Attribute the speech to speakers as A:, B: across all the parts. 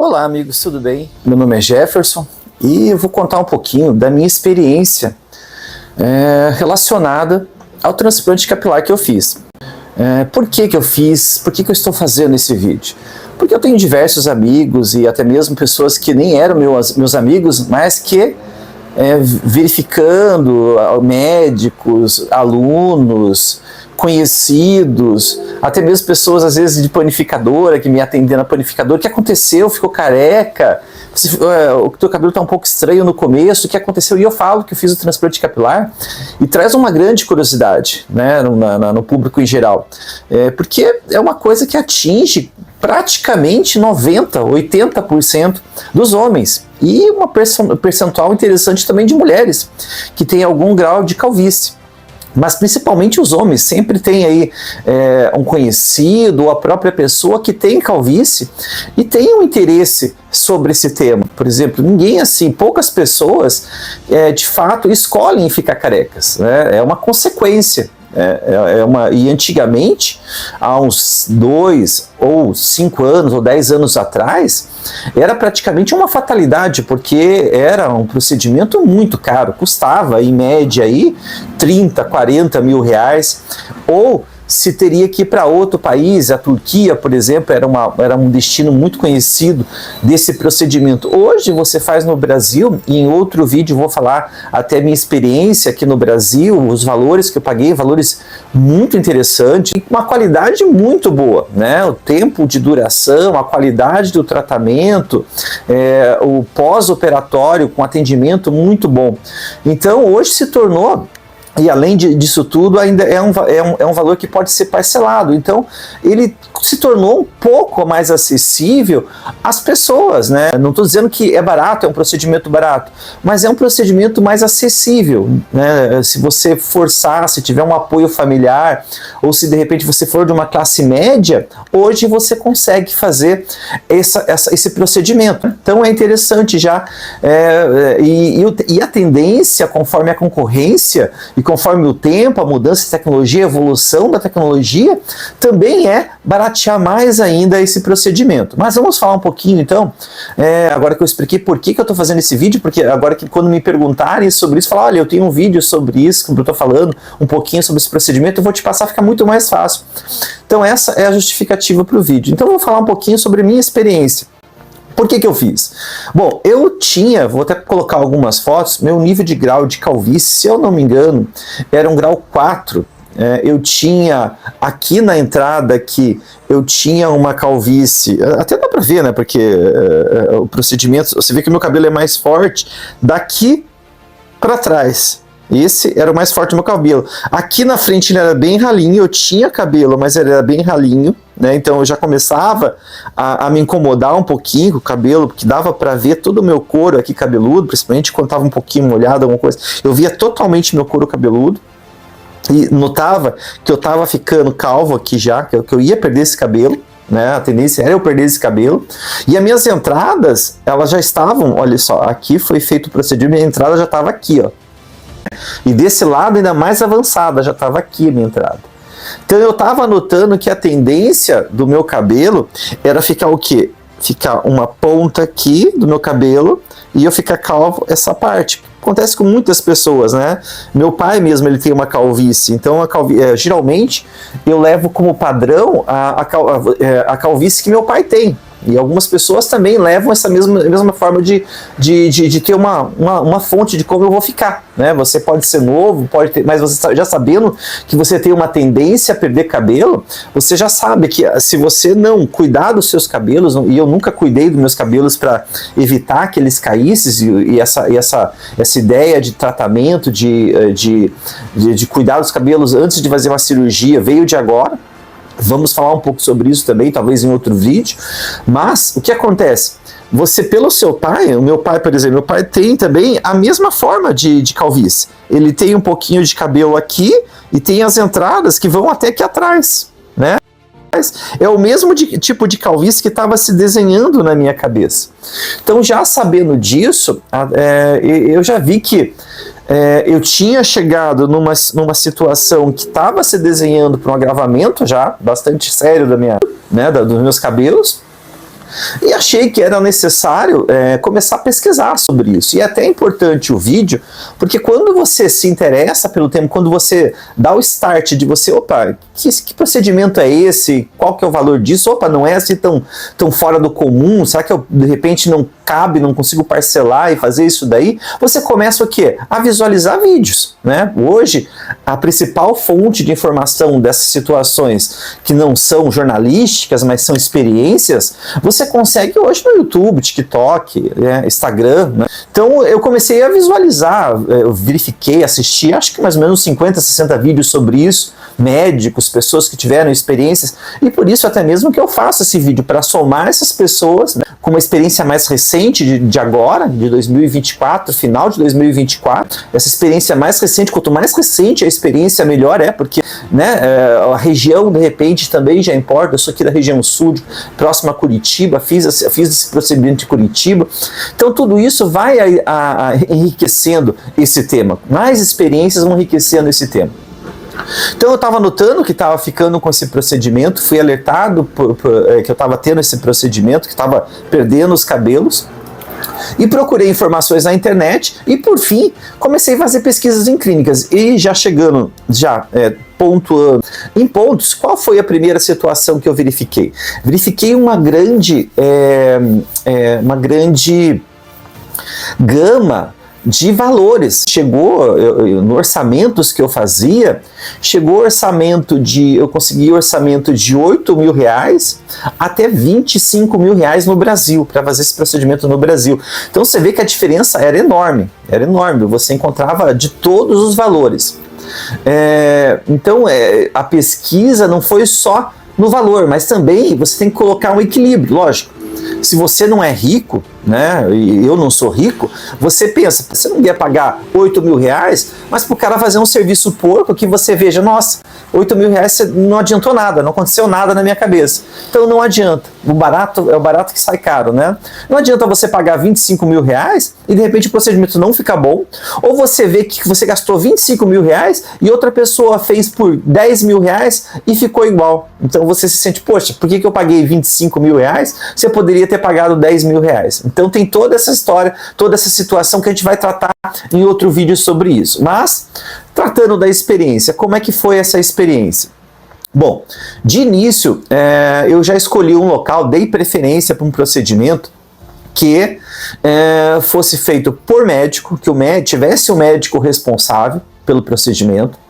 A: Olá, amigos, tudo bem? Meu nome é Jefferson e eu vou contar um pouquinho da minha experiência relacionada ao transplante capilar que eu fiz. Por que eu fiz? Por que eu estou fazendo esse vídeo? Porque eu tenho diversos amigos e até mesmo pessoas que nem eram meus amigos, mas que verificando médicos, alunos, conhecidos, até mesmo pessoas às vezes de panificadora, que me atendem na panificadora, o que aconteceu? Ficou careca? O teu cabelo está um pouco estranho no começo, o que aconteceu? E eu falo que eu fiz o transplante capilar e traz uma grande curiosidade, né, no público em geral, porque é uma coisa que atinge praticamente 90%, 80% dos homens e uma percentual interessante também de mulheres que tem algum grau de calvície. Mas principalmente os homens, sempre tem aí um conhecido ou a própria pessoa que tem calvície e tem um interesse sobre esse tema. Por exemplo, poucas pessoas de fato escolhem ficar carecas, né? É uma consequência. E antigamente, há uns 2 ou 5 anos ou 10 anos atrás, era praticamente uma fatalidade, porque era um procedimento muito caro, custava em média aí 30, 40 mil reais, ou se teria que ir para outro país, a Turquia, por exemplo, era um destino muito conhecido desse procedimento. Hoje você faz no Brasil, e em outro vídeo vou falar até minha experiência aqui no Brasil, os valores que eu paguei, valores muito interessantes, e uma qualidade muito boa, né? O tempo de duração, a qualidade do tratamento, o pós-operatório com atendimento muito bom. Então hoje se tornou, e além disso tudo, ainda é um valor que pode ser parcelado. Então, ele se tornou um pouco mais acessível às pessoas, né? Não estou dizendo que é barato, é um procedimento barato, mas é um procedimento mais acessível, né? Se você forçar, se tiver um apoio familiar, ou se de repente você for de uma classe média, hoje você consegue fazer esse procedimento. Então, é interessante já, e a tendência, conforme a concorrência, e conforme o tempo, a mudança de tecnologia, a evolução da tecnologia, também é baratear mais ainda esse procedimento. Mas vamos falar um pouquinho então, agora que eu expliquei por que eu estou fazendo esse vídeo, porque agora que quando me perguntarem sobre isso, falar, olha, eu tenho um vídeo sobre isso, que eu estou falando um pouquinho sobre esse procedimento, eu vou te passar, fica muito mais fácil. Então essa é a justificativa para o vídeo. Então eu vou falar um pouquinho sobre a minha experiência. Por que eu fiz? Bom, vou até colocar algumas fotos, meu nível de grau de calvície, se eu não me engano, era um grau 4. Eu tinha, aqui na entrada aqui, eu tinha uma calvície, até dá pra ver, né, porque o procedimento, você vê que o meu cabelo é mais forte daqui para trás. Esse era o mais forte do meu cabelo. Aqui na frente ele era bem ralinho, eu tinha cabelo, mas ele era bem ralinho, né? Então eu já começava a me incomodar um pouquinho com o cabelo, porque dava para ver todo o meu couro aqui cabeludo, principalmente quando estava um pouquinho molhado, alguma coisa. Eu via totalmente meu couro cabeludo e notava que eu estava ficando calvo aqui já, que eu ia perder esse cabelo. Né, a tendência era eu perder esse cabelo, e as minhas entradas, elas já estavam, olha só, aqui foi feito o procedimento, minha entrada já estava aqui, ó. E desse lado ainda mais avançada, já estava aqui a minha entrada. Então eu estava notando que a tendência do meu cabelo era ficar o quê? Ficar uma ponta aqui do meu cabelo e eu ficar calvo essa parte. Acontece com muitas pessoas, né? Meu pai mesmo, ele tem uma calvície, então geralmente eu levo como padrão a calvície que meu pai tem. E algumas pessoas também levam essa mesma forma de ter uma fonte de como eu vou ficar, né? Você pode ser novo, mas você já sabendo que você tem uma tendência a perder cabelo, você já sabe que se você não cuidar dos seus cabelos, e eu nunca cuidei dos meus cabelos para evitar que eles caíssem, e essa ideia de tratamento, de cuidar dos cabelos antes de fazer uma cirurgia veio de agora. Vamos falar um pouco sobre isso também, talvez em outro vídeo. Mas o que acontece? Você, pelo seu pai, o meu pai, por exemplo, meu pai tem também a mesma forma de calvície. Ele tem um pouquinho de cabelo aqui e tem as entradas que vão até aqui atrás, né? É o mesmo tipo de calvície que estava se desenhando na minha cabeça. Então, já sabendo disso, eu já vi que eu tinha chegado numa situação que estava se desenhando para um agravamento já bastante sério dos meus cabelos. E achei que era necessário começar a pesquisar sobre isso. E é até importante o vídeo, porque quando você se interessa pelo tema, quando você dá o start de você, opa, que procedimento é esse? Qual que é o valor disso? Opa, não é assim tão fora do comum, será que eu, de repente, não cabe, não consigo parcelar e fazer isso daí? Você começa o quê? A visualizar vídeos, né? Hoje, a principal fonte de informação dessas situações que não são jornalísticas, mas são experiências, você consegue hoje no YouTube, TikTok, Instagram, né? Então eu comecei a visualizar, eu verifiquei, assisti, acho que mais ou menos 50, 60 vídeos sobre isso, médicos, pessoas que tiveram experiências, e por isso até mesmo que eu faço esse vídeo, para somar essas pessoas, né, com uma experiência mais recente de agora, de 2024, final de 2024, essa experiência mais recente, quanto mais recente a experiência, melhor porque, né, a região, de repente, também já importa. Eu sou aqui da região sul, próxima a Curitiba, fiz esse procedimento em Curitiba, então tudo isso vai enriquecendo esse tema, mais experiências vão enriquecendo esse tema. Então eu estava notando que estava ficando com esse procedimento, fui alertado que eu estava tendo esse procedimento, que estava perdendo os cabelos, e procurei informações na internet e, por fim, comecei a fazer pesquisas em clínicas. E já chegando, pontuando em pontos, qual foi a primeira situação que eu verifiquei? Verifiquei uma grande gama de valores. Chegou no orçamentos que eu fazia, eu consegui orçamento de R$8.000 até R$25.000 no Brasil, para fazer esse procedimento no Brasil. Então você vê que a diferença era enorme, você encontrava de todos os valores. Então a pesquisa não foi só no valor, mas também você tem que colocar um equilíbrio, lógico. Se você não é rico, né, e eu não sou rico, você pensa, você não ia pagar R$8.000, mas para o cara fazer um serviço porco que você veja, nossa, R$8.000 não adiantou nada, não aconteceu nada na minha cabeça. Então não adianta, o barato é o barato que sai caro, né? Não adianta você pagar R$25.000 e de repente o procedimento não fica bom, ou você vê que você gastou R$25.000 e outra pessoa fez por R$10.000 e ficou igual. Então você se sente, poxa, por que eu paguei R$25.000? Você poderia ter pagado R$10.000. Então tem toda essa história, toda essa situação que a gente vai tratar em outro vídeo sobre isso. Mas, tratando da experiência, como é que foi essa experiência? Bom, de início, eu já escolhi um local, dei preferência para um procedimento que fosse feito por médico, que tivesse um médico responsável pelo procedimento.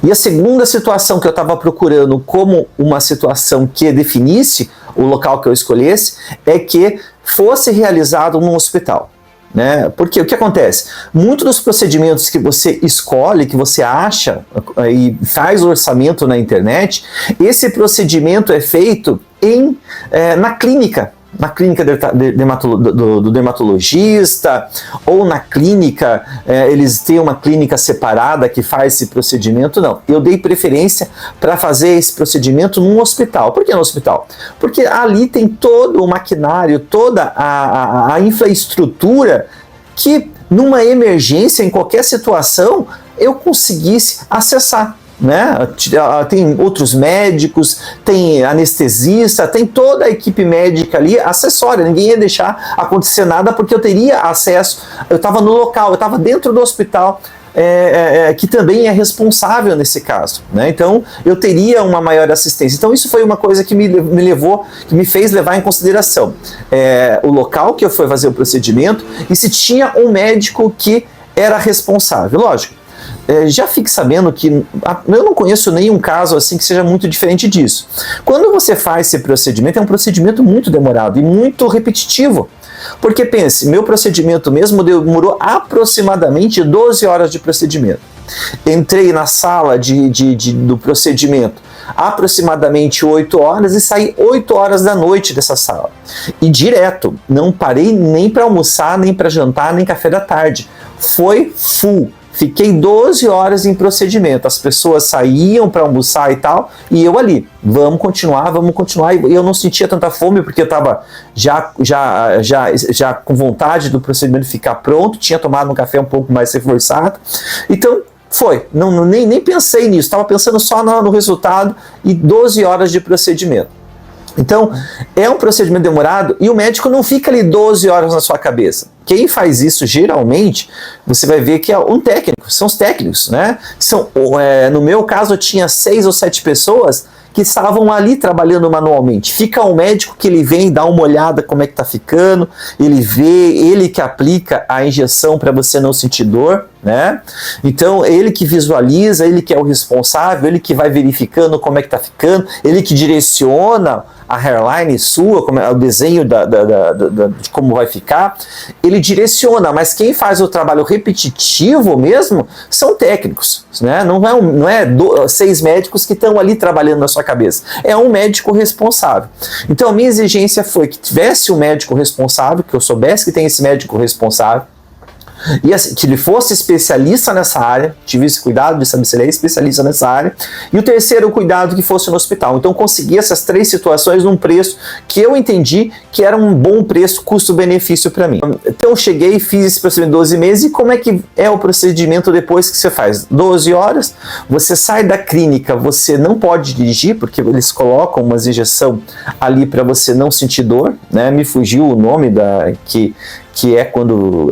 A: E a segunda situação que eu estava procurando como uma situação que definisse o local que eu escolhesse é que fosse realizado num hospital, né? Porque o que acontece? Muitos dos procedimentos que você escolhe, que você acha e faz o orçamento na internet, esse procedimento é feito na clínica do dermatologista, ou na clínica, eles têm uma clínica separada que faz esse procedimento. Não, eu dei preferência para fazer esse procedimento num hospital. Por que no hospital? Porque ali tem todo o maquinário, toda a infraestrutura que numa emergência, em qualquer situação, eu conseguisse acessar. Né? Tem outros médicos, tem anestesista, tem toda a equipe médica ali acessória, ninguém ia deixar acontecer nada porque eu teria acesso, eu estava no local, eu estava dentro do hospital, que também é responsável nesse caso, né? Então eu teria uma maior assistência. Então isso foi uma coisa que me fez levar em consideração o local que eu fui fazer o procedimento e se tinha um médico que era responsável. Lógico, já fique sabendo que eu não conheço nenhum caso assim que seja muito diferente disso. Quando você faz esse procedimento, é um procedimento muito demorado e muito repetitivo. Porque pense, meu procedimento mesmo demorou aproximadamente 12 horas de procedimento. Entrei na sala do procedimento aproximadamente 8 horas e saí 8 horas da noite dessa sala. E direto, não parei nem para almoçar, nem para jantar, nem café da tarde. Foi full. Fiquei 12 horas em procedimento, as pessoas saíam para almoçar e tal, e eu ali, vamos continuar, e eu não sentia tanta fome, porque eu estava já com vontade do procedimento ficar pronto, tinha tomado um café um pouco mais reforçado, então nem pensei nisso, estava pensando só no resultado, e 12 horas de procedimento. Então, é um procedimento demorado e o médico não fica ali 12 horas na sua cabeça. Quem faz isso, geralmente, você vai ver que é um técnico, são os técnicos, né? No meu caso, eu tinha 6 ou 7 pessoas que estavam ali trabalhando manualmente. Fica um médico que ele vem, dá uma olhada como é que tá ficando, ele vê, ele que aplica a injeção para você não sentir dor, né? Então, ele que visualiza, ele que é o responsável, ele que vai verificando como é que tá ficando, ele que direciona a hairline sua, como é o desenho de como vai ficar, ele direciona, mas quem faz o trabalho repetitivo mesmo são técnicos, né? Não é 6 médicos que estão ali trabalhando na sua cabeça, é um médico responsável. Então a minha exigência foi que tivesse um médico responsável, que eu soubesse que tem esse médico responsável, e assim, que ele fosse especialista nessa área, tive esse cuidado de saber se ele é especialista nessa área, e o terceiro, o cuidado que fosse no hospital. Então consegui essas 3 situações num preço que eu entendi que era um bom preço, custo-benefício para mim. Então cheguei e fiz esse procedimento 12 meses, e como é que é o procedimento depois que você faz? 12 horas, você sai da clínica, você não pode dirigir, porque eles colocam uma injeção ali para você não sentir dor, né? Me fugiu o nome que é quando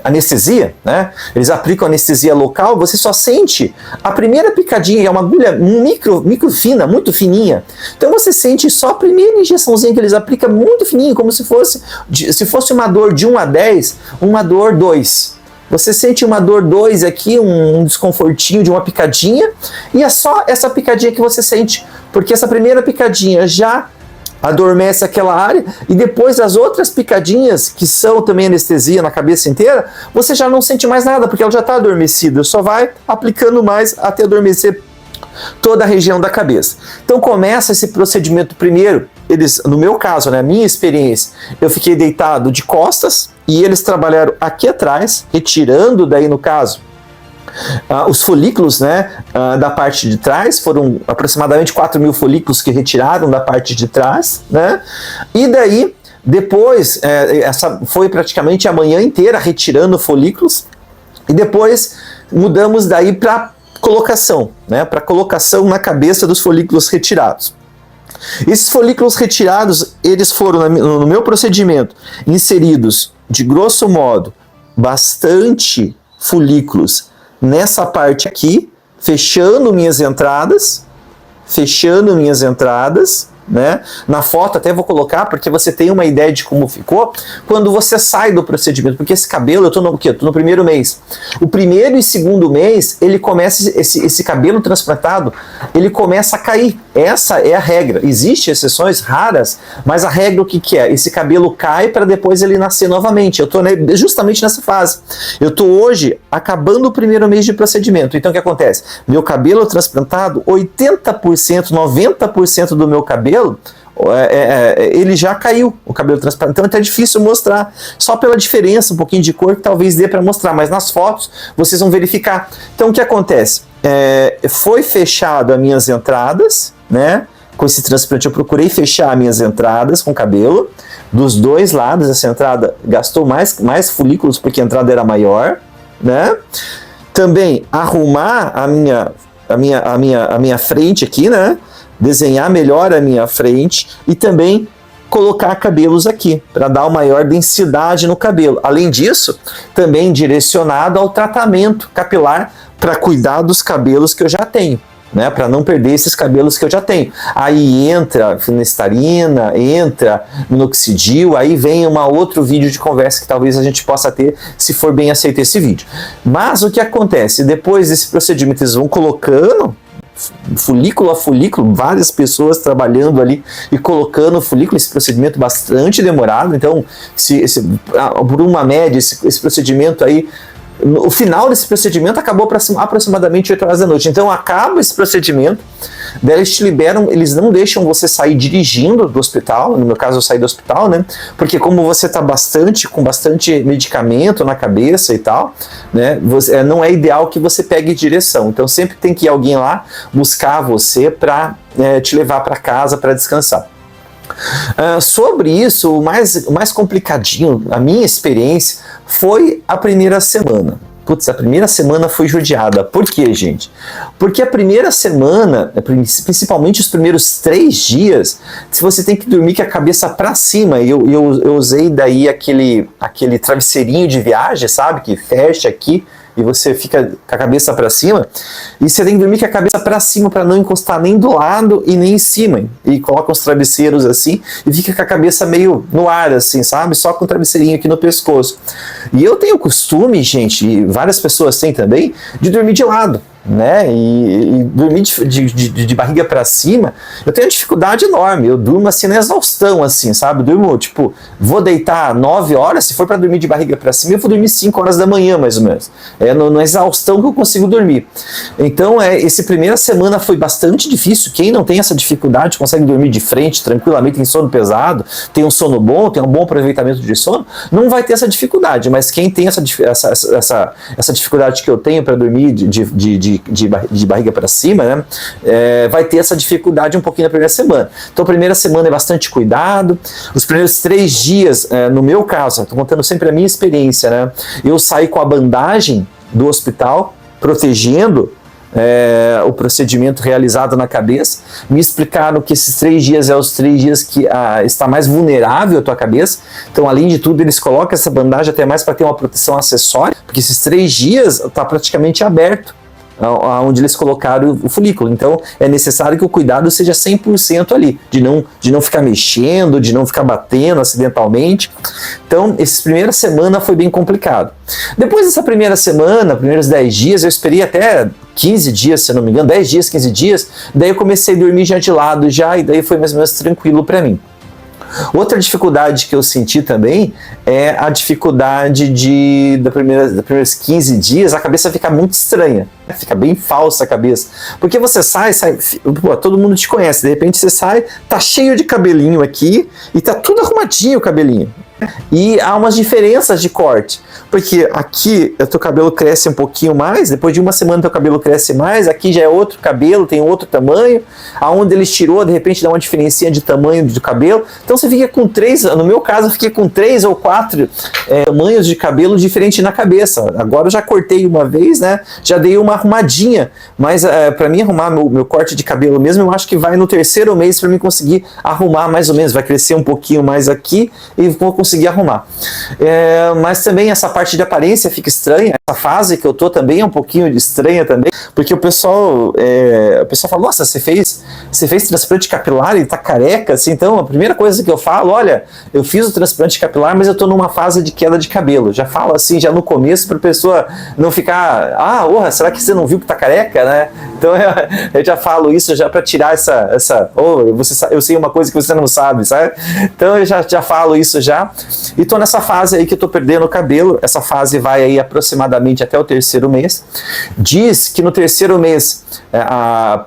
A: anestesia, né? Eles aplicam anestesia local, você só sente a primeira picadinha, é uma agulha micro fina, muito fininha. Então você sente só a primeira injeçãozinha que eles aplicam muito fininho, como se fosse uma dor de 1 a 10, uma dor 2. Você sente uma dor 2 aqui, um desconfortinho de uma picadinha, e é só essa picadinha que você sente, porque essa primeira picadinha já adormece aquela área, e depois as outras picadinhas, que são também anestesia na cabeça inteira, você já não sente mais nada, porque ela já está adormecida, só vai aplicando mais até adormecer toda a região da cabeça. Então começa esse procedimento primeiro, no meu caso, né, minha experiência, eu fiquei deitado de costas, e eles trabalharam aqui atrás, retirando daí no caso, os folículos, né, da parte de trás, foram aproximadamente 4.000 folículos que retiraram da parte de trás, né, e daí depois, essa foi praticamente a manhã inteira retirando folículos, e depois mudamos daí para colocação, né, para colocação na cabeça dos folículos retirados. Esses folículos retirados, eles foram, no meu procedimento, inseridos, de grosso modo, bastante folículos nessa parte aqui, fechando minhas entradas, né? Na foto até vou colocar, porque você tem uma ideia de como ficou quando você sai do procedimento, porque esse cabelo, eu tô no primeiro mês. O primeiro e segundo mês, ele começa, esse cabelo transplantado, ele começa a cair. Essa é a regra. Existem exceções raras, mas a regra o que é? Esse cabelo cai para depois ele nascer novamente. Eu tô justamente nessa fase. Eu tô hoje acabando o primeiro mês de procedimento. Então o que acontece? Meu cabelo transplantado, 80%, 90% do meu cabelo, ele já caiu, o cabelo transparente, então é até difícil mostrar, só pela diferença, um pouquinho de cor que talvez dê para mostrar, mas nas fotos vocês vão verificar. Então o que acontece? Foi fechado as minhas entradas, né? Com esse transplante eu procurei fechar as minhas entradas com cabelo, dos dois lados. Essa entrada gastou mais folículos porque a entrada era maior, né? Também arrumar a minha frente aqui, né? Desenhar melhor a minha frente e também colocar cabelos aqui, para dar uma maior densidade no cabelo. Além disso, também direcionado ao tratamento capilar para cuidar dos cabelos que eu já tenho, né? Para não perder esses cabelos que eu já tenho. Aí entra finasterida, entra minoxidil, aí vem outro vídeo de conversa que talvez a gente possa ter, se for bem aceito esse vídeo. Mas o que acontece? Depois desse procedimento, eles vão colocando folículo a folículo, várias pessoas trabalhando ali e colocando folículo, esse procedimento bastante demorado. Então, por uma média, esse procedimento aí, o final desse procedimento acabou aproximadamente 8 horas da noite. Então acaba esse procedimento, daí eles te liberam, eles não deixam você sair dirigindo do hospital. No meu caso eu saí do hospital, né? Porque como você está com bastante medicamento na cabeça e tal, né? Não é ideal que você pegue direção. Então sempre tem que ir alguém lá buscar você para te levar para casa para descansar. Sobre isso, o mais complicadinho, a minha experiência, foi a primeira semana. Putz, a primeira semana foi judiada. Por quê, gente? Porque a primeira semana, principalmente os primeiros 3 dias, se você tem que dormir com a cabeça para cima, eu usei daí aquele travesseirinho de viagem, sabe? Que fecha aqui e você fica com a cabeça para cima, e você tem que dormir com a cabeça para cima para não encostar nem do lado e nem em cima, e coloca os travesseiros assim e fica com a cabeça meio no ar assim, sabe, só com o travesseirinho aqui no pescoço. E eu tenho o costume, gente, e várias pessoas têm também, de dormir de lado, né, e dormir de barriga para cima. Eu tenho uma dificuldade enorme, eu durmo assim na exaustão, assim, sabe, eu durmo, tipo, vou deitar 9 horas, se for para dormir de barriga para cima, eu vou dormir 5 horas da manhã, mais ou menos, na exaustão que eu consigo dormir. Então, essa primeira semana foi bastante difícil. Quem não tem essa dificuldade, consegue dormir de frente, tranquilamente, tem sono pesado, tem um sono bom, tem um bom aproveitamento de sono, não vai ter essa dificuldade, mas quem tem essa dificuldade que eu tenho para dormir de barriga para cima, né, vai ter essa dificuldade um pouquinho na primeira semana. Então a primeira semana é bastante cuidado. Os primeiros 3 dias, no meu caso, estou contando sempre a minha experiência, né, eu saí com a bandagem do hospital, protegendo o procedimento realizado na cabeça. Me explicaram que esses 3 dias é os 3 dias que está mais vulnerável a tua cabeça. Então, além de tudo, eles colocam essa bandagem até mais para ter uma proteção acessória, porque esses 3 dias está praticamente aberto onde eles colocaram o folículo. Então é necessário que o cuidado seja 100% ali, de não ficar mexendo, de não ficar batendo acidentalmente. Então essa primeira semana foi bem complicado. Depois dessa primeira semana, primeiros 10 dias, eu esperei até 15 dias, se eu não me engano, 10 dias, 15 dias, daí eu comecei a dormir já de lado já, e daí foi mais ou menos tranquilo para mim. Outra dificuldade que eu senti também é a dificuldade dos primeiros 15 dias, a cabeça fica muito estranha, fica bem falsa a cabeça, porque você sai, pô, todo mundo te conhece, de repente você sai, tá cheio de cabelinho aqui e tá tudo arrumadinho o cabelinho. E há umas diferenças de corte, porque aqui o teu cabelo cresce um pouquinho mais, depois de uma semana teu cabelo cresce mais, aqui já é outro cabelo, tem outro tamanho, aonde eles tirou, de repente dá uma diferencinha de tamanho do cabelo, então você fica com 3, no meu caso eu fiquei com 3 ou 4 tamanhos de cabelo diferente na cabeça. Agora eu já cortei uma vez, né, já dei uma arrumadinha, mas para mim arrumar meu corte de cabelo mesmo, eu acho que vai no 3º mês para mim conseguir arrumar mais ou menos, vai crescer um pouquinho mais aqui e vou conseguir arrumar. Mas também essa parte de aparência fica estranha, essa fase que eu tô também é um pouquinho estranha também, porque o pessoal fala, nossa, você fez transplante capilar e tá careca, assim. Então a primeira coisa que eu falo, olha, eu fiz o transplante capilar, mas eu tô numa fase de queda de cabelo, já falo assim, já no começo, pra pessoa não ficar, será que você não viu que tá careca, né? Então eu já falo isso já para tirar eu sei uma coisa que você não sabe, sabe? Então eu já falo isso já. E tô nessa fase aí que eu tô perdendo o cabelo. Essa fase vai aí aproximadamente até o 3º mês. Diz que no 3º mês,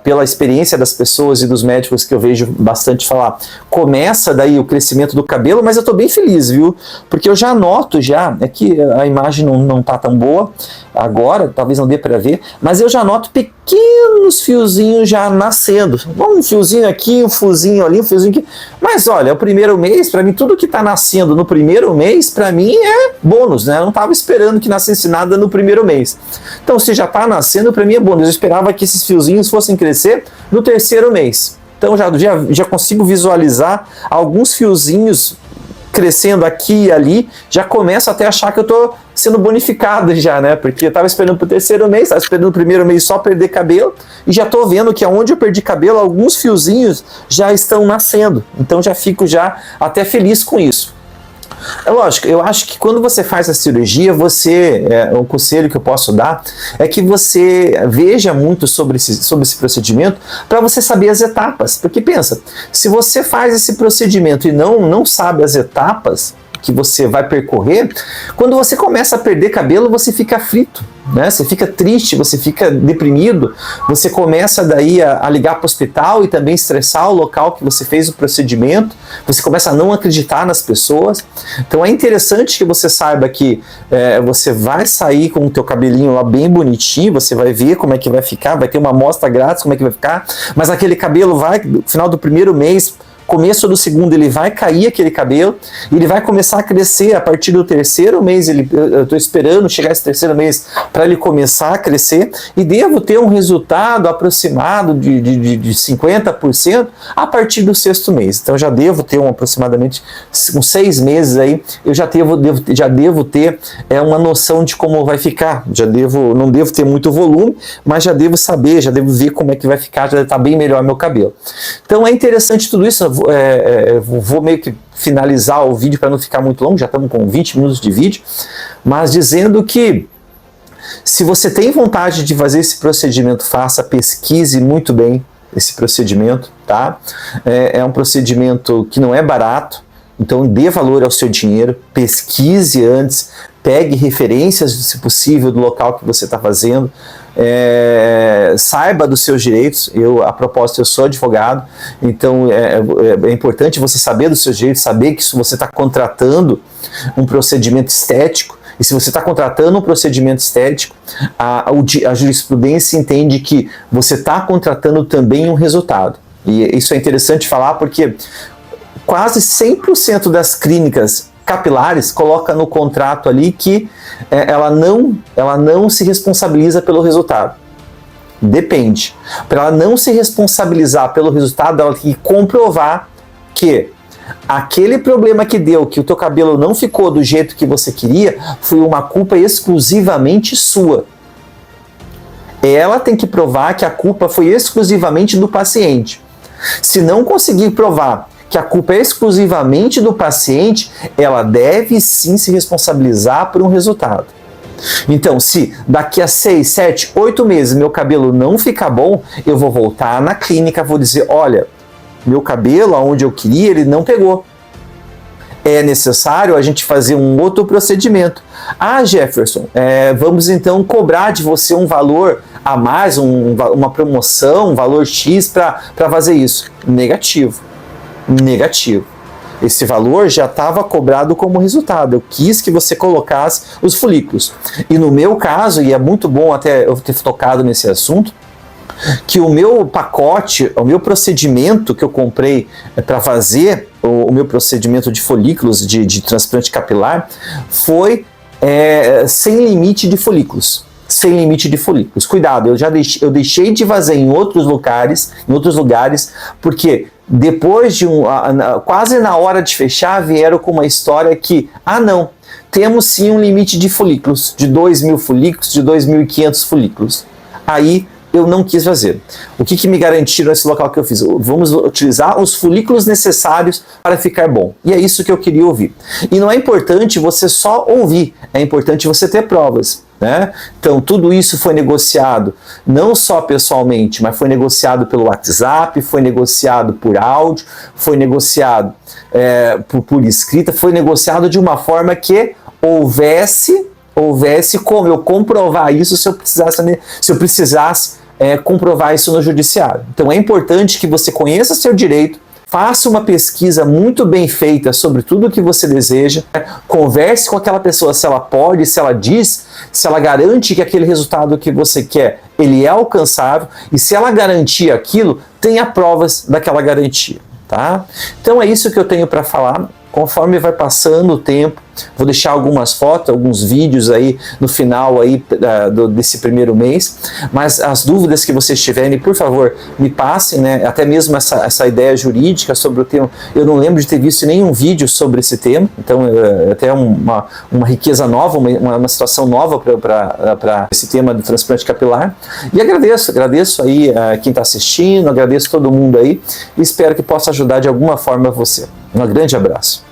A: pela experiência das pessoas e dos médicos que eu vejo bastante falar, começa daí o crescimento do cabelo, mas eu tô bem feliz, viu? Porque eu já noto é que a imagem não tá tão boa agora, talvez não dê para ver, mas eu já noto pequenos fiozinhos já nascendo. Um fiozinho aqui, um fiozinho ali, um fiozinho aqui. Mas olha, o primeiro mês, para mim, tudo que tá nascendo no primeiro mês, para mim é bônus, né? Eu não tava esperando que nascesse nada no primeiro mês. Então, se já tá nascendo, para mim é bônus. Eu esperava que esses fiozinhos fossem crescer no 3º mês. Então, já consigo visualizar alguns fiozinhos crescendo aqui e ali, já começo até a achar que eu tô sendo bonificado já, né? Porque eu tava esperando pro 3º mês, tava esperando no primeiro mês só perder cabelo, e já tô vendo que aonde eu perdi cabelo, alguns fiozinhos já estão nascendo. Então já fico já até feliz com isso. É lógico, eu acho que quando você faz a cirurgia, o conselho que eu posso dar é que você veja muito sobre esse procedimento para você saber as etapas. Porque pensa, se você faz esse procedimento e não sabe as etapas que você vai percorrer, quando você começa a perder cabelo, você fica aflito, né? Você fica triste, você fica deprimido, você começa daí a ligar para o hospital e também estressar o local que você fez o procedimento, você começa a não acreditar nas pessoas. Então é interessante que você saiba que você vai sair com o teu cabelinho lá bem bonitinho, você vai ver como é que vai ficar, vai ter uma amostra grátis como é que vai ficar, mas aquele cabelo vai, no final do primeiro mês, começo do segundo ele vai cair aquele cabelo, ele vai começar a crescer a partir do terceiro mês, eu estou esperando chegar esse terceiro mês para ele começar a crescer, e devo ter um resultado aproximado de 50% a partir do sexto mês. Então já devo ter aproximadamente uns 6 meses aí, eu já devo ter uma noção de como vai ficar, não devo ter muito volume, mas já devo saber, já devo ver como é que vai ficar, já deve estar bem melhor meu cabelo. Então é interessante tudo isso, vou meio que finalizar o vídeo para não ficar muito longo, já estamos com 20 minutos de vídeo, mas dizendo que se você tem vontade de fazer esse procedimento, faça, pesquise muito bem esse procedimento, tá? É um procedimento que não é barato, então dê valor ao seu dinheiro, pesquise antes, pegue referências, se possível, do local que você está fazendo, saiba dos seus direitos. A propósito, eu sou advogado, então é importante você saber dos seus direitos, saber que se você está contratando um procedimento estético, e se você está contratando um procedimento estético, a jurisprudência entende que você está contratando também um resultado. E isso é interessante falar porque quase 100% das clínicas capilares coloca no contrato ali que ela não se responsabiliza pelo resultado. Depende. Para ela não se responsabilizar pelo resultado, ela tem que comprovar que aquele problema que deu, que o teu cabelo não ficou do jeito que você queria, foi uma culpa exclusivamente sua. Ela tem que provar que a culpa foi exclusivamente do paciente. Se não conseguir provar que a culpa é exclusivamente do paciente, ela deve sim se responsabilizar por um resultado. Então, se daqui a 6, 7, 8 meses meu cabelo não ficar bom, eu vou voltar na clínica, vou dizer, olha, meu cabelo, aonde eu queria, ele não pegou. É necessário a gente fazer um outro procedimento. Jefferson, vamos então cobrar de você um valor a mais, uma promoção, um valor X para fazer isso. Negativo. Negativo. Esse valor já estava cobrado como resultado. Eu quis que você colocasse os folículos. E no meu caso, e é muito bom até eu ter tocado nesse assunto, que o meu pacote, o meu procedimento que eu comprei para fazer o meu procedimento de folículos, de transplante capilar, foi sem limite de folículos. Sem limite de folículos. Cuidado, eu deixei de fazer em outros lugares, porque depois de quase na hora de fechar, vieram com uma história que, não, temos sim um limite de folículos, de 2.000 folículos, de 2.500 folículos. Aí eu não quis fazer. O que me garantiram nesse local que eu fiz? Vamos utilizar os folículos necessários para ficar bom. E é isso que eu queria ouvir. E não é importante você só ouvir, é importante você ter provas. Né? Então tudo isso foi negociado não só pessoalmente, mas foi negociado pelo WhatsApp, foi negociado por áudio, foi negociado por escrita, foi negociado de uma forma que houvesse como eu comprovar isso se eu precisasse comprovar isso no judiciário. Então é importante que você conheça seu direito, faça uma pesquisa muito bem feita sobre tudo o que você deseja, converse com aquela pessoa se ela pode, se ela diz, se ela garante que aquele resultado que você quer, ele é alcançável, e se ela garantir aquilo, tenha provas daquela garantia, tá? Então é isso que eu tenho para falar. Conforme vai passando o tempo, vou deixar algumas fotos, alguns vídeos aí no final aí desse primeiro mês, mas as dúvidas que vocês tiverem, por favor, me passem, né? Até mesmo essa ideia jurídica sobre o tema, eu não lembro de ter visto nenhum vídeo sobre esse tema, então é até uma riqueza nova, uma situação nova para esse tema do transplante capilar. E agradeço aí quem está assistindo, agradeço todo mundo aí, e espero que possa ajudar de alguma forma você. Um grande abraço.